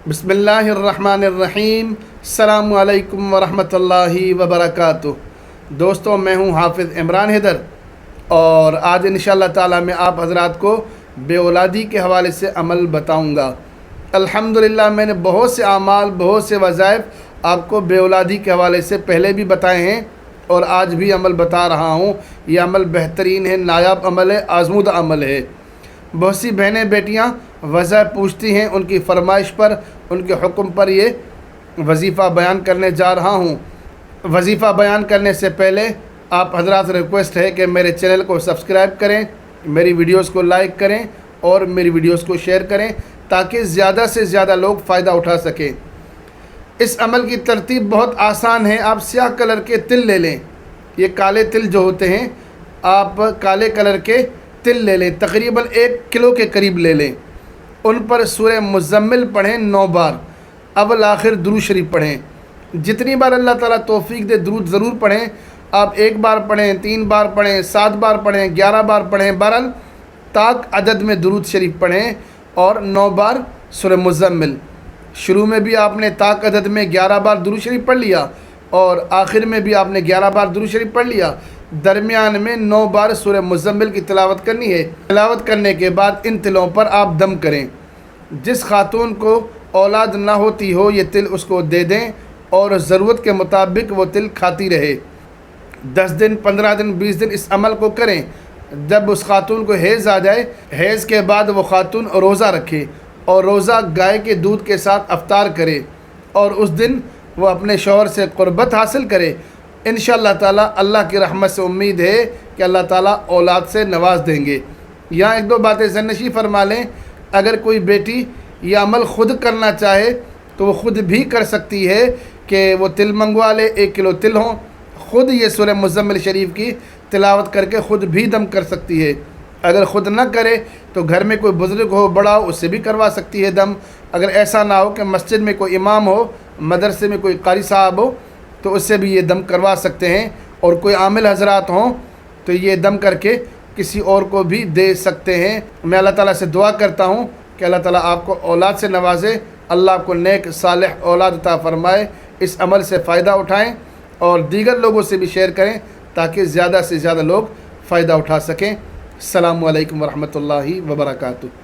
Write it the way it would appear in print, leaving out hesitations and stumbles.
बिस्मिल्लाहिर्रहमानिर्रहीम। अस्सलामु अलैकुम वरहमतुल्लाहि वबरकातुह। दोस्तों, मैं हूँ हाफिज़ इमरान हैदर और आज इंशाअल्लाह ताला मैं आप हज़रात को बेऔलादी के हवाले से अमल बताऊँगा। अल्हम्दुलिल्लाह, मैंने बहुत से आमाल, बहुत से वज़ाइफ आपको बेऔलादी के हवाले से पहले भी बताए हैं और आज भी अमल बता रहा हूँ। ये अमल बेहतरीन है, नायाब अमल है, आज़मूदा अमल है। बहुत सी बहनें बेटियाँ वज़ह पूछती हैं, उनकी फरमाइश पर, उनके हुक्म पर ये वजीफ़ा बयान करने जा रहा हूँ। वजीफ़ा बयान करने से पहले आप हज़रात से रिक्वेस्ट है कि मेरे चैनल को सब्सक्राइब करें, मेरी वीडियोस को लाइक करें और मेरी वीडियोस को शेयर करें ताकि ज़्यादा से ज़्यादा लोग फ़ायदा उठा सकें। इस अमल की तरतीब बहुत आसान है। आप स्याह कलर के तिल ले लें। ये काले तिल जो होते हैं, आप काले कलर के तिल ले लें, तकरीबन 1 किलो के करीब ले लें। उन पर सूरह मुज़म्मिल पढ़ें 9 बार, अव्वल आखिर दुरूद शरीफ पढ़ें। जितनी बार अल्लाह ताला तौफीक दे दुरूद ज़रूर पढ़ें। आप 1 बार पढ़ें, 3 बार पढ़ें, 7 बार पढ़ें, 11 बार पढ़ें, बहरहाल ताक अदद में दुरूद शरीफ पढ़ें और 9 बार सूरह मुज़म्मिल। शुरू में भी आपने ताक अदद में 11 बार दुरूद शरीफ पढ़ लिया और आखिर में भी आपने 11 बार दुरूद शरीफ पढ़ लिया। दरमियान में 9 बार सूरह मुज़म्मिल की तिलावत करनी है। तिलावत करने के बाद इन तिलों पर आप दम करें। जिस खातून को औलाद ना होती हो, ये तिल उसको दे दें और ज़रूरत के मुताबिक वो तिल खाती रहे। 10 दिन, 15 दिन, 20 दिन इस अमल को करें। जब उस खातून को हैज़ आ जाए, हैज़ के बाद वो खातून रोज़ा रखे और रोज़ा गाय के दूध के साथ अफ्तार करे और उस दिन वो अपने शौहर से क़ुरबत हासिल करे। इंशाअल्लाह ताला अल्लाह की रहमत से उम्मीद है कि अल्लाह ताला औलाद से नवाज देंगे। यहाँ 1-2 बातें ज़हननशीं फरमा लें। अगर कोई बेटी यह अमल ख़ुद करना चाहे तो वो ख़ुद भी कर सकती है कि वो तिल मंगवा ले, 1 किलो तिल हों, ख़ुद ये सूरह मुज़म्मिल शरीफ की तिलावत करके ख़ुद भी दम कर सकती है। अगर ख़ुद ना करे तो घर में कोई बुज़ुर्ग हो, बड़ा हो, उससे भी करवा सकती है दम। अगर ऐसा ना हो कि मस्जिद में कोई इमाम हो, मदरसे में कोई कारी साहब हो, तो उससे भी ये दम करवा सकते हैं। और कोई आमिल हज़रात हों तो ये दम करके किसी और को भी दे सकते हैं। मैं अल्लाह ताला से दुआ करता हूँ कि अल्लाह ताला आपको औलाद से नवाजे, अल्लाह आपको नेक सालेह औलाद अता फ़रमाए। इस अमल से फ़ायदा उठाएँ और दीगर लोगों से भी शेयर करें ताकि ज़्यादा से ज़्यादा लोग फ़ायदा उठा सकें। अस्सलामु अलैकुम वरहमतुल्लाहि वबरकातुहू।